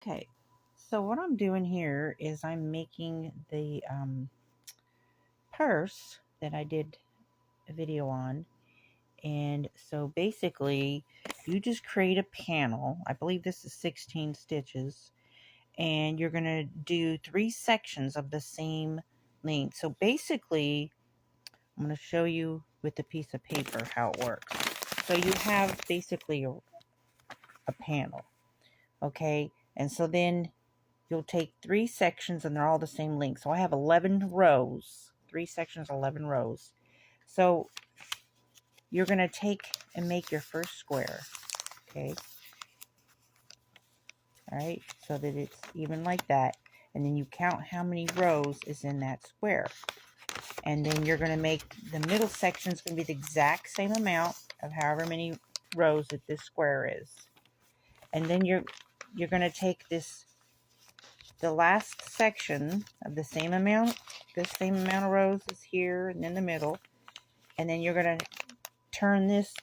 Okay, so what I'm doing here is I'm making the purse that I did a video on. And so basically you just create a panel. I believe this is 16 stitches, and you're going to do 3 sections of the same length. So basically I'm going to show you with a piece of paper how it works. So you have basically a panel, okay? And so then you'll take 3 sections and they're all the same length. So I have 11 rows, 3 sections, 11 rows. So you're going to take and make your first square, okay? All right, so that it's even like that. And then you count how many rows is in that square. And then you're going to make the middle section is going to be the exact same amount of however many rows that this square is. And then you're going to take the last section of the same amount of rows is here and in the middle, and then you're going to turn this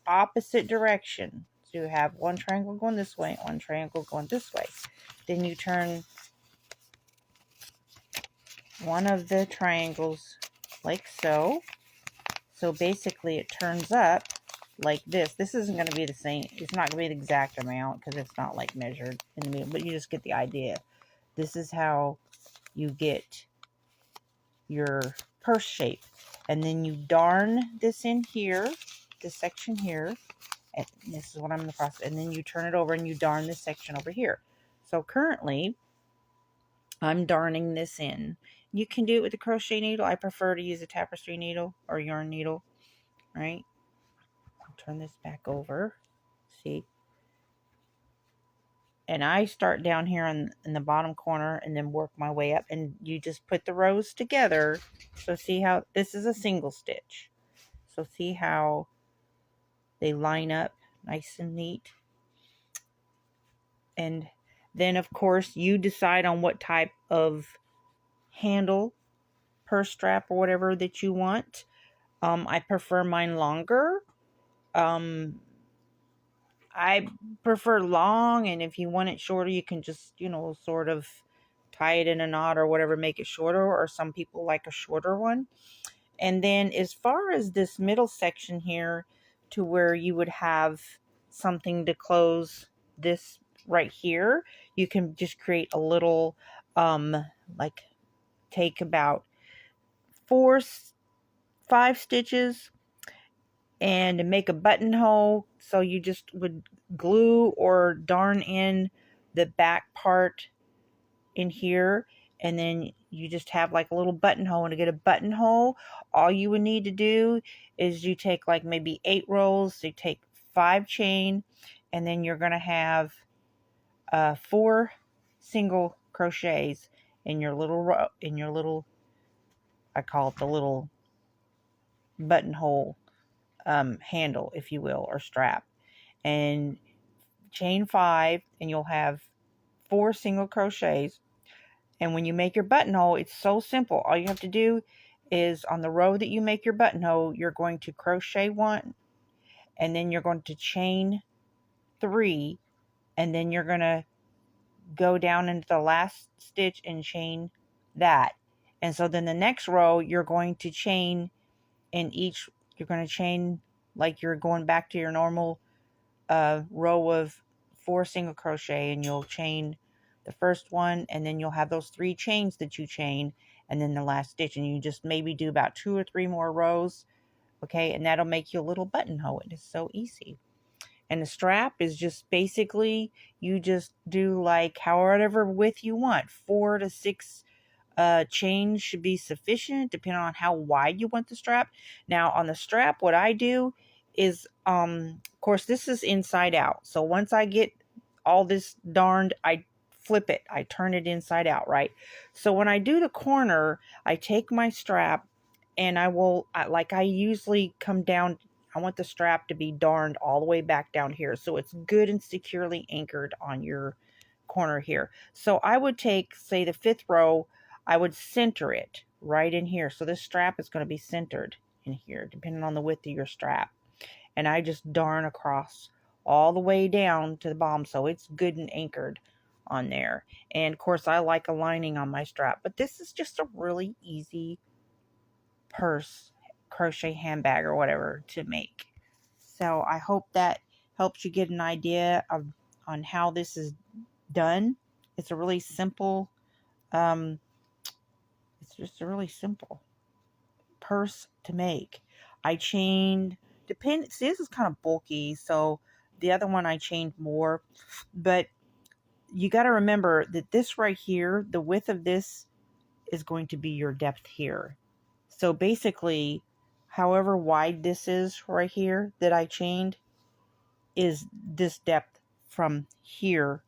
opposite direction. So you have one triangle going this way, one triangle going this way. Then you turn one of the triangles like so. So basically it turns up like this. This isn't going to be the same. It's not going to be the exact amount because it's not like measured in the middle, but you just get the idea. This is how you get your purse shape. And then you darn this in here, this section here, and this is what I'm in the process, and then you turn it over and you darn this section over here. So currently I'm darning this in. You can do it with a crochet needle. I prefer to use a tapestry needle or yarn needle, right? I'll turn this back over, see, and I start down here in the bottom corner and then work my way up, and you just put the rows together. So see how this is a single stitch. So see how they line up nice and neat. And then of course you decide on what type of handle, purse strap, or whatever that you want. I prefer mine longer. I prefer long, and if you want it shorter, you can just, sort of tie it in a knot or whatever, make it shorter, or some people like a shorter one. And then as far as this middle section here, to where you would have something to close this right here, you can just create a little, like take about 5 stitches and make a buttonhole. So you just would glue or darn in the back part in here, and then you just have like a little buttonhole. And to get a buttonhole, all you would need to do is you take like maybe 8 rolls, so you take 5 chain, and then you're going to have 4 single crochets in your little I call it the little buttonhole handle, if you will, or strap, and chain 5, and you'll have 4 single crochets. And when you make your buttonhole, it's so simple. All you have to do is on the row that you make your buttonhole, you're going to crochet 1, and then you're going to chain 3, and then you're going to go down into the last stitch and chain that. And so then the next row, you're going to chain in each, you're going to chain like you're going back to your normal row of 4 single crochet, and you'll chain the first one, and then you'll have those 3 chains that you chain, and then the last stitch, and you just maybe do about 2 or 3 more rows, okay, and that'll make you a little buttonhole. It is so easy. And the strap is just basically, you just do like however width you want. 4 to 6 chains should be sufficient, depending on how wide you want the strap. Now on the strap, what I do is, of course, this is inside out. So once I get all this darned, I flip it. I turn it inside out, right? So when I do the corner, I take my strap, and I usually come down. I want the strap to be darned all the way back down here, so it's good and securely anchored on your corner here. So I would take, say, the 5th row, I would center it right in here. So this strap is going to be centered in here, depending on the width of your strap. And I just darn across all the way down to the bottom, so it's good and anchored on there. And of course I like a lining on my strap, but this is just a really easy purse, crochet handbag or whatever to make. So I hope that helps you get an idea of on how this is done. It's a really simple, it's just a really simple purse to make. I chained, see, this is kind of bulky, so the other one I chained more, but you got to remember that this right here, the width of this is going to be your depth here. So basically, however wide this is right here that I chained is this depth from here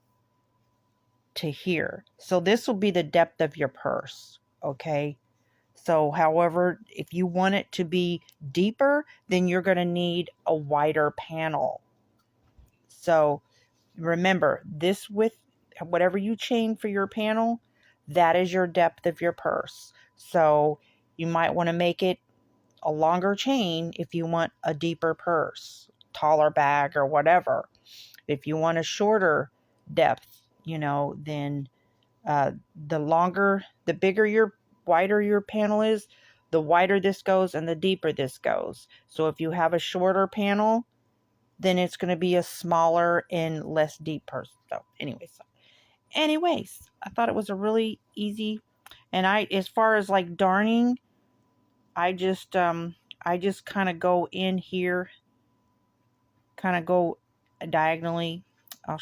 to here. So this will be the depth of your purse, okay? So however, if you want it to be deeper, then you're going to need a wider panel. So remember, this width, whatever you chain for your panel, that is your depth of your purse. So you might want to make it a longer chain if you want a deeper purse, taller bag or whatever. If you want a shorter depth, you know, then the bigger wider your panel is, the wider this goes and the deeper this goes. So if you have a shorter panel, then it's going to be a smaller and less deep purse. So anyways, I thought it was a really easy, and as far as like darning, I just kind of go in here, kind of go diagonally. I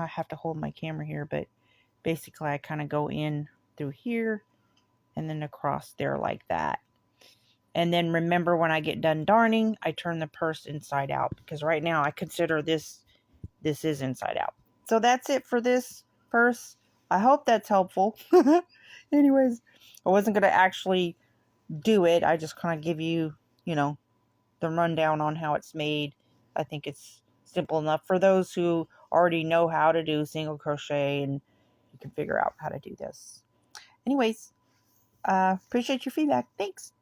have to hold my camera here, but basically I kind of go in through here and then across there like that. And then remember, when I get done darning, I turn the purse inside out, because right now I consider this is inside out. So that's it for this purse. I hope that's helpful. Anyways, I wasn't going to actually do it. I just kind of give you, you know, the rundown on how it's made. I think it's simple enough for those who already know how to do single crochet, and you can figure out how to do this. Anyways, appreciate your feedback. Thanks.